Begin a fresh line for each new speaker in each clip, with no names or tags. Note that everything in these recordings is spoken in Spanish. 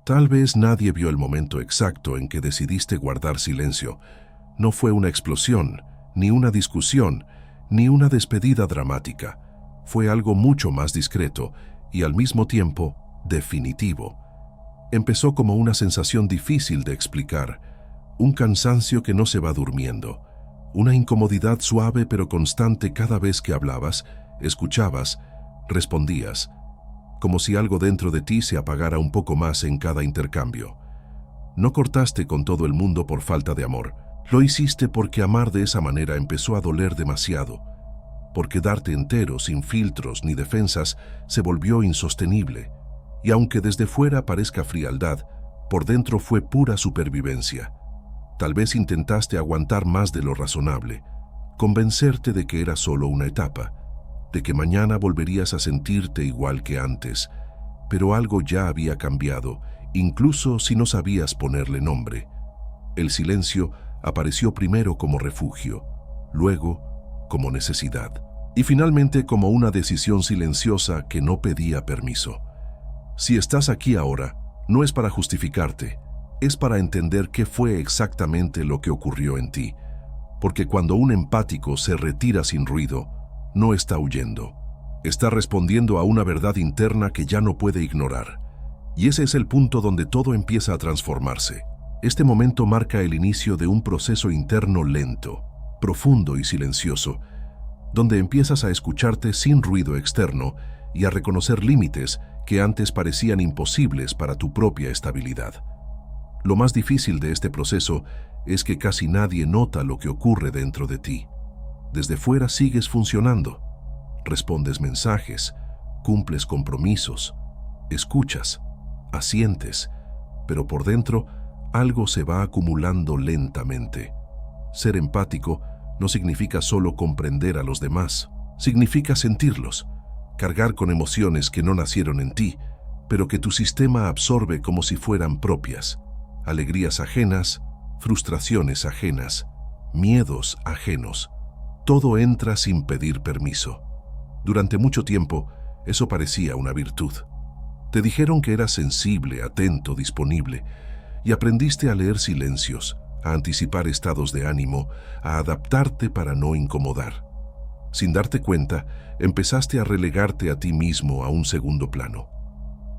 Tal vez nadie vio el momento exacto en que decidiste guardar silencio. No fue una explosión, ni una discusión, ni una despedida dramática. Fue algo mucho más discreto y al mismo tiempo definitivo. Empezó como una sensación difícil de explicar, un cansancio que no se va durmiendo, una incomodidad suave pero constante cada vez que hablabas, escuchabas, respondías, como si algo dentro de ti se apagara un poco más en cada intercambio. No cortaste con todo el mundo por falta de amor. Lo hiciste porque amar de esa manera empezó a doler demasiado, porque darte entero, sin filtros ni defensas, se volvió insostenible. Y aunque desde fuera parezca frialdad, por dentro fue pura supervivencia. Tal vez intentaste aguantar más de lo razonable, convencerte de que era solo una etapa, de que mañana volverías a sentirte igual que antes, pero algo ya había cambiado, incluso si no sabías ponerle nombre. El silencio apareció primero como refugio, luego como necesidad, y finalmente como una decisión silenciosa que no pedía permiso. Si estás aquí ahora, no es para justificarte, es para entender qué fue exactamente lo que ocurrió en ti, porque cuando un empático se retira sin ruido, no está huyendo, está respondiendo a una verdad interna que ya no puede ignorar. Y ese es el punto donde todo empieza a transformarse. Este momento marca el inicio de un proceso interno lento, profundo y silencioso, donde empiezas a escucharte sin ruido externo y a reconocer límites que antes parecían imposibles para tu propia estabilidad. Lo más difícil de este proceso es que casi nadie nota lo que ocurre dentro de ti. Desde fuera sigues funcionando, respondes mensajes, cumples compromisos, escuchas, asientes, pero por dentro algo se va acumulando lentamente. Ser empático no significa solo comprender a los demás, significa sentirlos, cargar con emociones que no nacieron en ti, pero que tu sistema absorbe como si fueran propias. Alegrías ajenas, frustraciones ajenas, miedos ajenos. Todo entra sin pedir permiso. Durante mucho tiempo, eso parecía una virtud. Te dijeron que eras sensible, atento, disponible, y aprendiste a leer silencios, a anticipar estados de ánimo, a adaptarte para no incomodar. Sin darte cuenta, empezaste a relegarte a ti mismo a un segundo plano.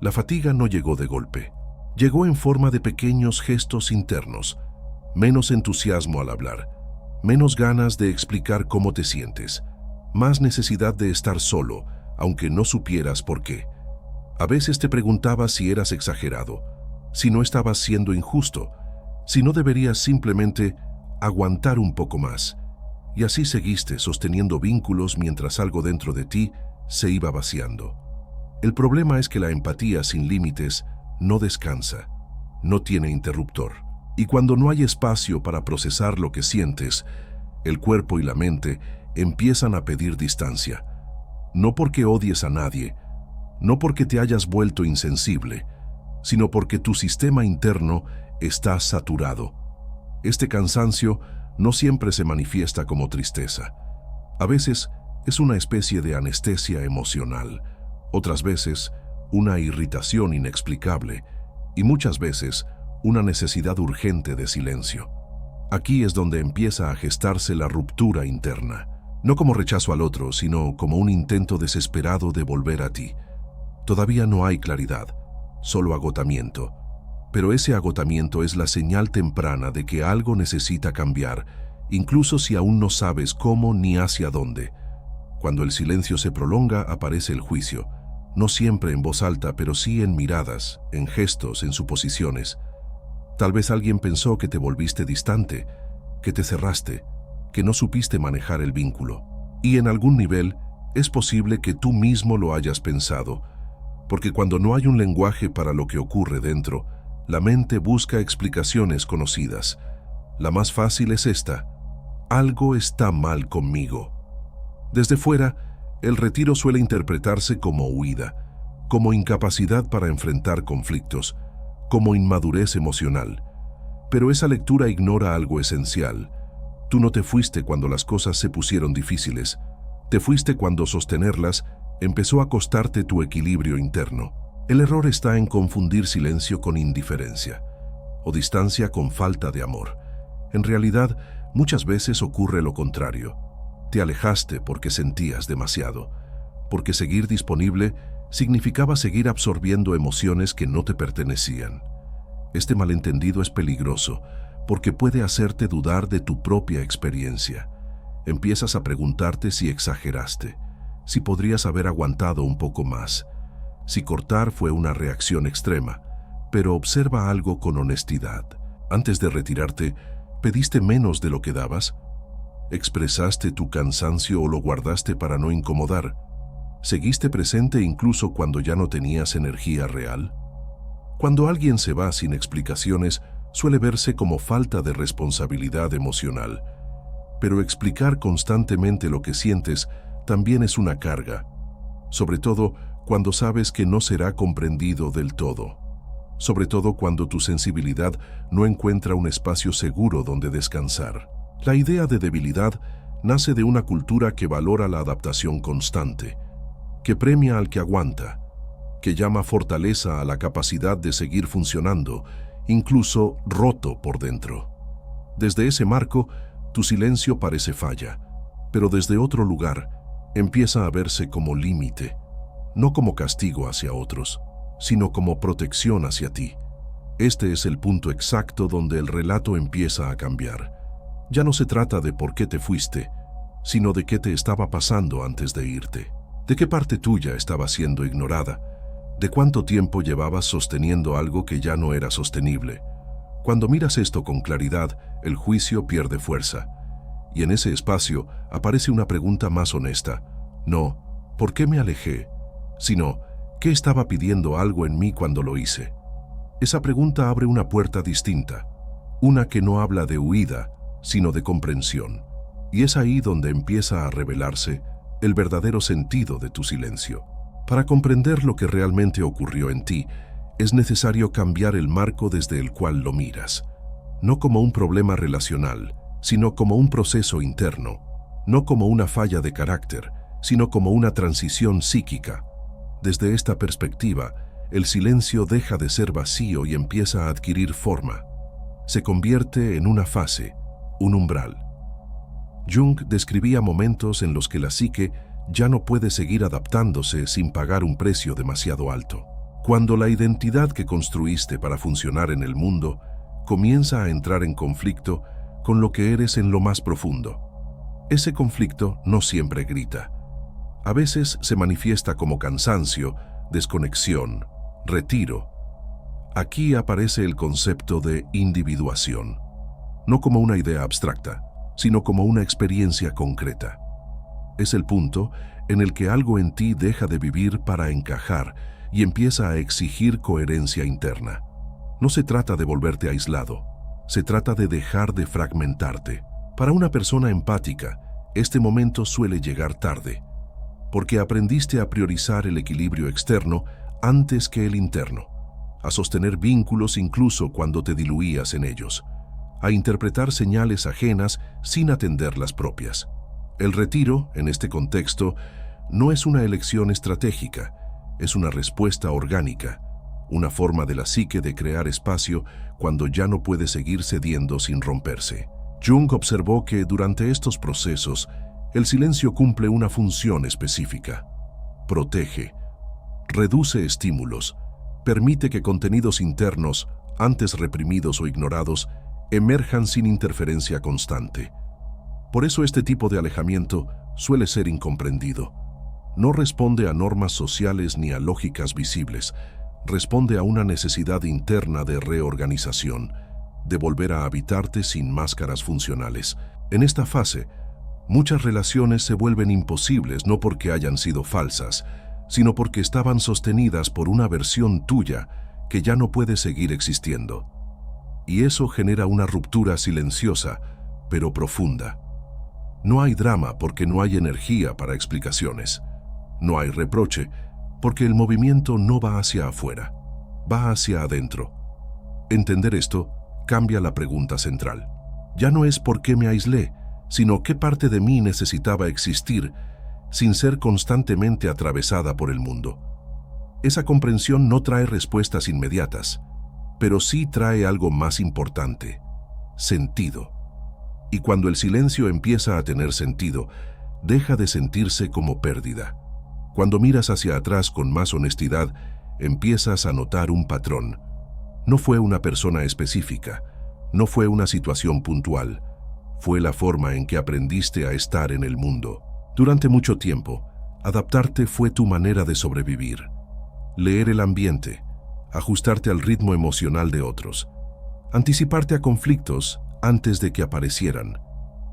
La fatiga no llegó de golpe. Llegó en forma de pequeños gestos internos, menos entusiasmo al hablar, menos ganas de explicar cómo te sientes, más necesidad de estar solo, aunque no supieras por qué. A veces te preguntabas si eras exagerado, si no estabas siendo injusto, si no deberías simplemente aguantar un poco más. Y así seguiste sosteniendo vínculos mientras algo dentro de ti se iba vaciando. El problema es que la empatía sin límites no descansa, no tiene interruptor. Y cuando no hay espacio para procesar lo que sientes, el cuerpo y la mente empiezan a pedir distancia. No porque odies a nadie, no porque te hayas vuelto insensible, sino porque tu sistema interno está saturado. Este cansancio no siempre se manifiesta como tristeza. A veces es una especie de anestesia emocional, otras veces una irritación inexplicable y muchas veces una necesidad urgente de silencio. Aquí es donde empieza a gestarse la ruptura interna, no como rechazo al otro, sino como un intento desesperado de volver a ti. Todavía no hay claridad, solo agotamiento, pero ese agotamiento es la señal temprana de que algo necesita cambiar, incluso si aún no sabes cómo ni hacia dónde. Cuando el silencio se prolonga, aparece el juicio, no siempre en voz alta, pero sí en miradas, en gestos, en suposiciones. Tal vez alguien pensó que te volviste distante, que te cerraste, que no supiste manejar el vínculo. Y en algún nivel, es posible que tú mismo lo hayas pensado, porque cuando no hay un lenguaje para lo que ocurre dentro, la mente busca explicaciones conocidas. La más fácil es esta: algo está mal conmigo. Desde fuera, el retiro suele interpretarse como huida, como incapacidad para enfrentar conflictos, como inmadurez emocional. Pero esa lectura ignora algo esencial. Tú no te fuiste cuando las cosas se pusieron difíciles. Te fuiste cuando sostenerlas empezó a costarte tu equilibrio interno. El error está en confundir silencio con indiferencia o distancia con falta de amor. En realidad, muchas veces ocurre lo contrario. Te alejaste porque sentías demasiado, porque seguir disponible significaba seguir absorbiendo emociones que no te pertenecían. Este malentendido es peligroso porque puede hacerte dudar de tu propia experiencia. Empiezas a preguntarte si exageraste, si podrías haber aguantado un poco más, si cortar fue una reacción extrema, pero observa algo con honestidad. Antes de retirarte, ¿pediste menos de lo que dabas? ¿Expresaste tu cansancio o lo guardaste para no incomodar? ¿Seguiste presente incluso cuando ya no tenías energía real? Cuando alguien se va sin explicaciones, suele verse como falta de responsabilidad emocional. Pero explicar constantemente lo que sientes también es una carga, sobre todo cuando sabes que no será comprendido del todo, sobre todo cuando tu sensibilidad no encuentra un espacio seguro donde descansar. La idea de debilidad nace de una cultura que valora la adaptación constante, que premia al que aguanta, que llama fortaleza a la capacidad de seguir funcionando, incluso roto por dentro. Desde ese marco, tu silencio parece falla, pero desde otro lugar empieza a verse como límite, no como castigo hacia otros, sino como protección hacia ti. Este es el punto exacto donde el relato empieza a cambiar. Ya no se trata de por qué te fuiste, sino de qué te estaba pasando antes de irte. ¿De qué parte tuya estaba siendo ignorada? ¿De cuánto tiempo llevabas sosteniendo algo que ya no era sostenible? Cuando miras esto con claridad, el juicio pierde fuerza. Y en ese espacio aparece una pregunta más honesta. No, ¿por qué me alejé? Sino, ¿qué estaba pidiendo algo en mí cuando lo hice? Esa pregunta abre una puerta distinta, una que no habla de huida, sino de comprensión. Y es ahí donde empieza a revelarse el verdadero sentido de tu silencio. Para comprender lo que realmente ocurrió en ti, es necesario cambiar el marco desde el cual lo miras. No como un problema relacional, sino como un proceso interno. No como una falla de carácter, sino como una transición psíquica. Desde esta perspectiva, el silencio deja de ser vacío y empieza a adquirir forma. Se convierte en una fase, un umbral. Jung describía momentos en los que la psique ya no puede seguir adaptándose sin pagar un precio demasiado alto. Cuando la identidad que construiste para funcionar en el mundo comienza a entrar en conflicto con lo que eres en lo más profundo. Ese conflicto no siempre grita. A veces se manifiesta como cansancio, desconexión, retiro. Aquí aparece el concepto de individuación, no como una idea abstracta, sino como una experiencia concreta. Es el punto en el que algo en ti deja de vivir para encajar y empieza a exigir coherencia interna. No se trata de volverte aislado, se trata de dejar de fragmentarte. Para una persona empática, este momento suele llegar tarde, porque aprendiste a priorizar el equilibrio externo antes que el interno, a sostener vínculos incluso cuando te diluías en ellos, a interpretar señales ajenas sin atender las propias. El retiro, en este contexto, no es una elección estratégica, es una respuesta orgánica, una forma de la psique de crear espacio cuando ya no puede seguir cediendo sin romperse. Jung observó que durante estos procesos, el silencio cumple una función específica. Protege, reduce estímulos, permite que contenidos internos, antes reprimidos o ignorados, emerjan sin interferencia constante. Por eso este tipo de alejamiento suele ser incomprendido. No responde a normas sociales ni a lógicas visibles, responde a una necesidad interna de reorganización, de volver a habitarte sin máscaras funcionales. En esta fase, muchas relaciones se vuelven imposibles no porque hayan sido falsas, sino porque estaban sostenidas por una versión tuya que ya no puede seguir existiendo. Y eso genera una ruptura silenciosa, pero profunda. No hay drama porque no hay energía para explicaciones. No hay reproche porque el movimiento no va hacia afuera, va hacia adentro. Entender esto cambia la pregunta central. Ya no es por qué me aislé, sino qué parte de mí necesitaba existir sin ser constantemente atravesada por el mundo. Esa comprensión no trae respuestas inmediatas, pero sí trae algo más importante: sentido. Y cuando el silencio empieza a tener sentido, deja de sentirse como pérdida. Cuando miras hacia atrás con más honestidad, empiezas a notar un patrón. No fue una persona específica, no fue una situación puntual, fue la forma en que aprendiste a estar en el mundo. Durante mucho tiempo, adaptarte fue tu manera de sobrevivir. Leer el ambiente, ajustarte al ritmo emocional de otros, anticiparte a conflictos antes de que aparecieran.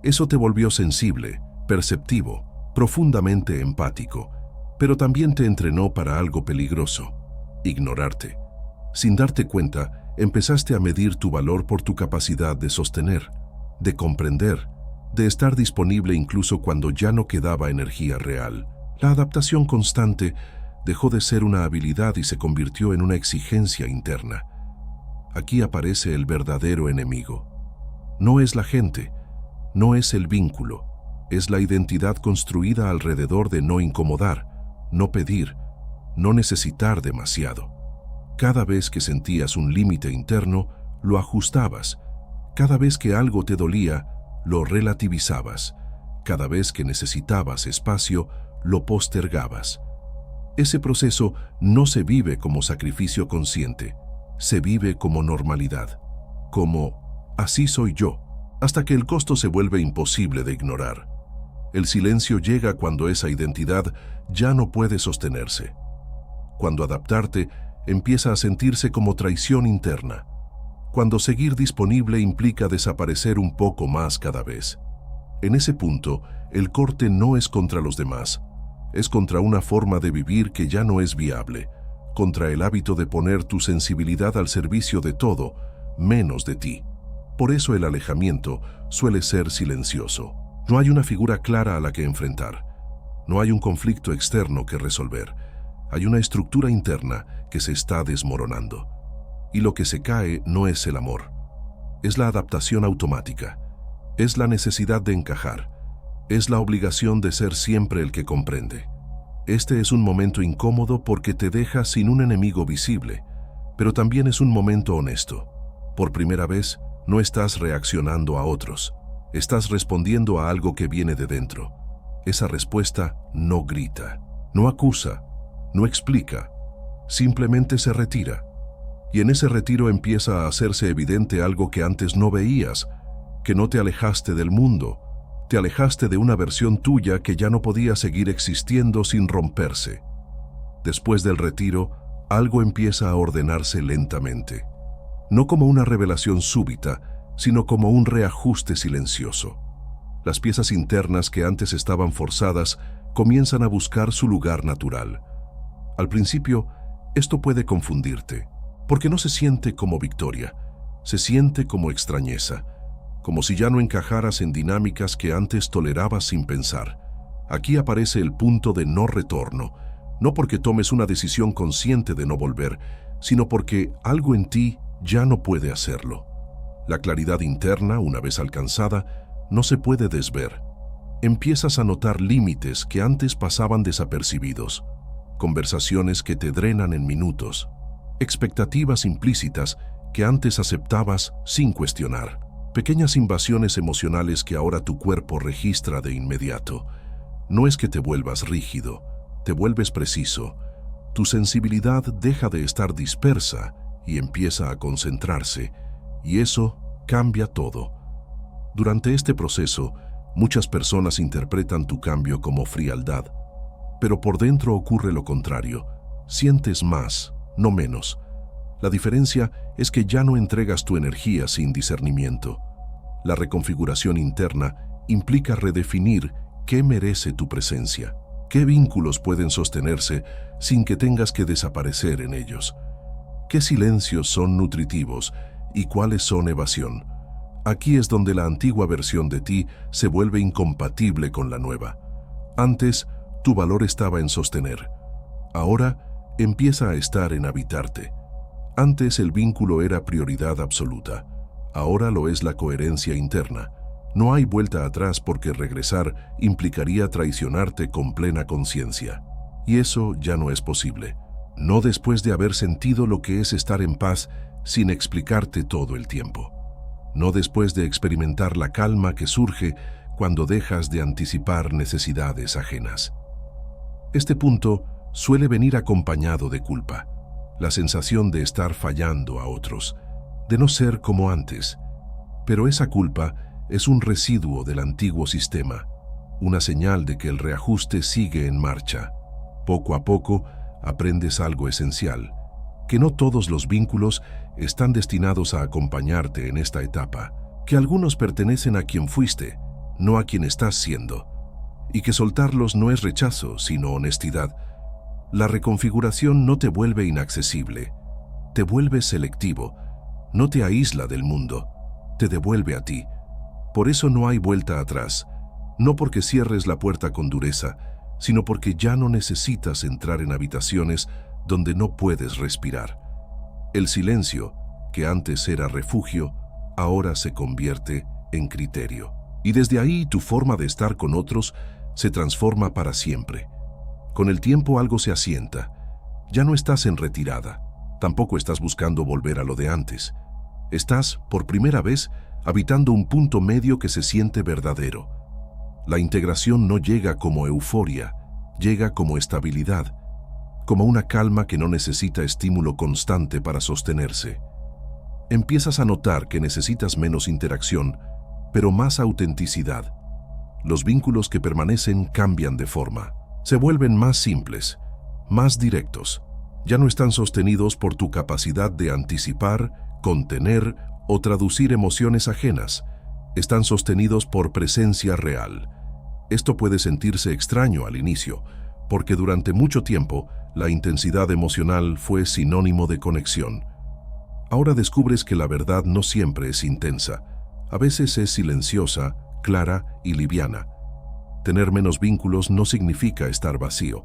Eso te volvió sensible, perceptivo, profundamente empático, pero también te entrenó para algo peligroso: ignorarte. Sin darte cuenta, empezaste a medir tu valor por tu capacidad de sostener, de comprender, de estar disponible incluso cuando ya no quedaba energía real. La adaptación constante dejó de ser una habilidad y se convirtió en una exigencia interna. Aquí aparece el verdadero enemigo. No es la gente, no es el vínculo, es la identidad construida alrededor de no incomodar, no pedir, no necesitar demasiado. Cada vez que sentías un límite interno, lo ajustabas. Cada vez que algo te dolía, lo relativizabas. Cada vez que necesitabas espacio, lo postergabas. Ese proceso no se vive como sacrificio consciente, se vive como normalidad, como así soy yo, hasta que el costo se vuelve imposible de ignorar. El silencio llega cuando esa identidad ya no puede sostenerse. Cuando adaptarte empieza a sentirse como traición interna. Cuando seguir disponible implica desaparecer un poco más cada vez. En ese punto, el corte no es contra los demás, es contra una forma de vivir que ya no es viable, contra el hábito de poner tu sensibilidad al servicio de todo, menos de ti. Por eso el alejamiento suele ser silencioso. No hay una figura clara a la que enfrentar. No hay un conflicto externo que resolver. Hay una estructura interna que se está desmoronando. Y lo que se cae no es el amor. Es la adaptación automática. Es la necesidad de encajar. Es la obligación de ser siempre el que comprende. Este es un momento incómodo porque te deja sin un enemigo visible, pero también es un momento honesto. Por primera vez, no estás reaccionando a otros. Estás respondiendo a algo que viene de dentro. Esa respuesta no grita, no acusa, no explica, simplemente se retira. Y en ese retiro empieza a hacerse evidente algo que antes no veías, que no te alejaste del mundo, te alejaste de una versión tuya que ya no podía seguir existiendo sin romperse. Después del retiro, algo empieza a ordenarse lentamente, no como una revelación súbita, sino como un reajuste silencioso. Las piezas internas que antes estaban forzadas comienzan a buscar su lugar natural. Al principio, esto puede confundirte, porque no se siente como victoria, se siente como extrañeza, como si ya no encajaras en dinámicas que antes tolerabas sin pensar. Aquí aparece el punto de no retorno, no porque tomes una decisión consciente de no volver, sino porque algo en ti ya no puede hacerlo. La claridad interna, una vez alcanzada, no se puede desver. Empiezas a notar límites que antes pasaban desapercibidos, conversaciones que te drenan en minutos, expectativas implícitas que antes aceptabas sin cuestionar, pequeñas invasiones emocionales que ahora tu cuerpo registra de inmediato. No es que te vuelvas rígido, te vuelves preciso. Tu sensibilidad deja de estar dispersa y empieza a concentrarse, y eso cambia todo. Durante este proceso, muchas personas interpretan tu cambio como frialdad, pero por dentro ocurre lo contrario. Sientes más, no menos. La diferencia es que ya no entregas tu energía sin discernimiento. La reconfiguración interna implica redefinir qué merece tu presencia, qué vínculos pueden sostenerse sin que tengas que desaparecer en ellos, qué silencios son nutritivos y cuáles son evasión. Aquí es donde la antigua versión de ti se vuelve incompatible con la nueva. Antes, tu valor estaba en sostener. Ahora, empieza a estar en habitarte. Antes el vínculo era prioridad absoluta. Ahora lo es la coherencia interna. No hay vuelta atrás porque regresar implicaría traicionarte con plena conciencia. Y eso ya no es posible. No después de haber sentido lo que es estar en paz sin explicarte todo el tiempo. No después de experimentar la calma que surge cuando dejas de anticipar necesidades ajenas. Este punto suele venir acompañado de culpa, la sensación de estar fallando a otros, de no ser como antes. Pero esa culpa es un residuo del antiguo sistema, una señal de que el reajuste sigue en marcha. Poco a poco aprendes algo esencial, que no todos los vínculos están destinados a acompañarte en esta etapa, que algunos pertenecen a quien fuiste, no a quien estás siendo, y que soltarlos no es rechazo, sino honestidad. La reconfiguración no te vuelve inaccesible, te vuelve selectivo, no te aísla del mundo, te devuelve a ti. Por eso no hay vuelta atrás, no porque cierres la puerta con dureza, sino porque ya no necesitas entrar en habitaciones donde no puedes respirar. El silencio, que antes era refugio, ahora se convierte en criterio. Y desde ahí tu forma de estar con otros se transforma para siempre. Con el tiempo algo se asienta. Ya no estás en retirada, tampoco estás buscando volver a lo de antes. Estás, por primera vez, habitando un punto medio que se siente verdadero. La integración no llega como euforia, llega como estabilidad, como una calma que no necesita estímulo constante para sostenerse. Empiezas a notar que necesitas menos interacción, pero más autenticidad. Los vínculos que permanecen cambian de forma, se vuelven más simples, más directos. Ya no están sostenidos por tu capacidad de anticipar, contener o traducir emociones ajenas. Están sostenidos por presencia real. Esto puede sentirse extraño al inicio, porque durante mucho tiempo la intensidad emocional fue sinónimo de conexión. Ahora descubres que la verdad no siempre es intensa. A veces es silenciosa, clara y liviana. Tener menos vínculos no significa estar vacío.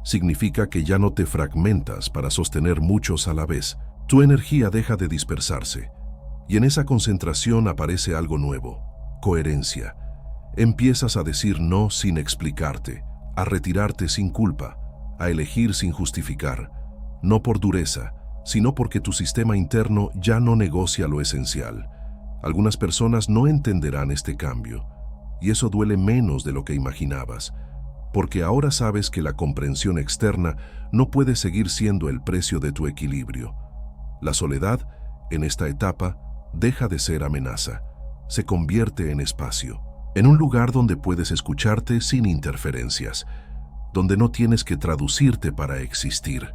Significa que ya no te fragmentas para sostener muchos a la vez. Tu energía deja de dispersarse. Y en esa concentración aparece algo nuevo: coherencia. Empiezas a decir no sin explicarte, a retirarte sin culpa, a elegir sin justificar, no por dureza, sino porque tu sistema interno ya no negocia lo esencial. Algunas personas no entenderán este cambio, y eso duele menos de lo que imaginabas, porque ahora sabes que la comprensión externa no puede seguir siendo el precio de tu equilibrio. La soledad, en esta etapa, deja de ser amenaza, se convierte en espacio, en un lugar donde puedes escucharte sin interferencias, donde no tienes que traducirte para existir.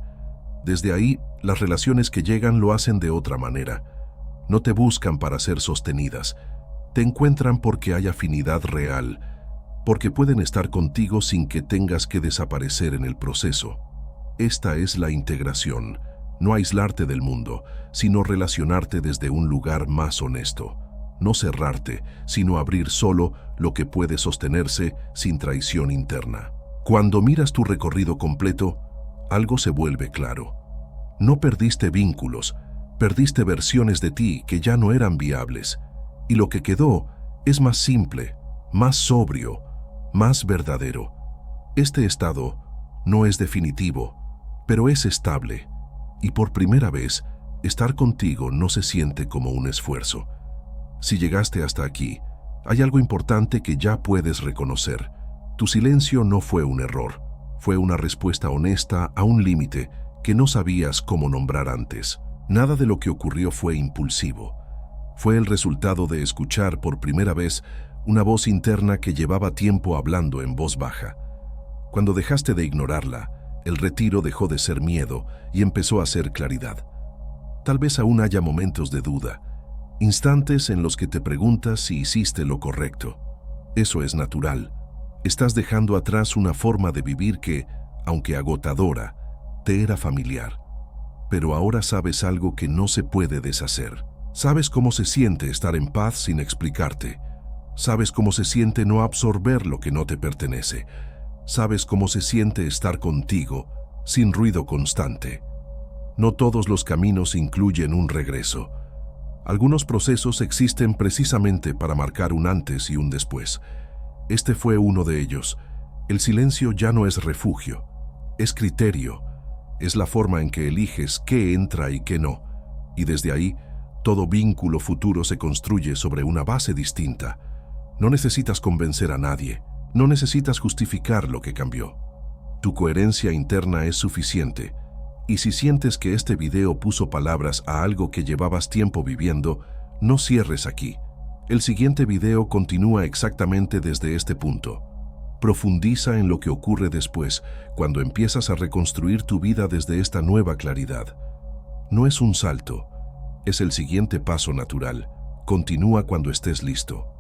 Desde ahí, las relaciones que llegan lo hacen de otra manera. No te buscan para ser sostenidas, te encuentran porque hay afinidad real, porque pueden estar contigo sin que tengas que desaparecer en el proceso. Esta es la integración, no aislarte del mundo, sino relacionarte desde un lugar más honesto. No cerrarte, sino abrir solo lo que puede sostenerse sin traición interna. Cuando miras tu recorrido completo, algo se vuelve claro. No perdiste vínculos, perdiste versiones de ti que ya no eran viables, y lo que quedó es más simple, más sobrio, más verdadero. Este estado no es definitivo, pero es estable, y por primera vez, estar contigo no se siente como un esfuerzo. Si llegaste hasta aquí, hay algo importante que ya puedes reconocer. Tu silencio no fue un error, fue una respuesta honesta a un límite que no sabías cómo nombrar antes. Nada de lo que ocurrió fue impulsivo. Fue el resultado de escuchar por primera vez una voz interna que llevaba tiempo hablando en voz baja. Cuando dejaste de ignorarla, el retiro dejó de ser miedo y empezó a ser claridad. Tal vez aún haya momentos de duda, instantes en los que te preguntas si hiciste lo correcto. Eso es natural. Estás dejando atrás una forma de vivir que, aunque agotadora, te era familiar. Pero ahora sabes algo que no se puede deshacer. Sabes cómo se siente estar en paz sin explicarte. Sabes cómo se siente no absorber lo que no te pertenece. Sabes cómo se siente estar contigo, sin ruido constante. No todos los caminos incluyen un regreso. Algunos procesos existen precisamente para marcar un antes y un después. Este fue uno de ellos. El silencio ya no es refugio, es criterio, Es la forma en que eliges qué entra y qué no. Y desde ahí, todo vínculo futuro se construye sobre una base distinta. No necesitas convencer a nadie. No necesitas justificar lo que cambió. Tu coherencia interna es suficiente. Y si sientes que este video puso palabras a algo que llevabas tiempo viviendo, no cierres aquí. El siguiente video continúa exactamente desde este punto. Profundiza en lo que ocurre después, cuando empiezas a reconstruir tu vida desde esta nueva claridad. No es un salto, es el siguiente paso natural. Continúa cuando estés listo.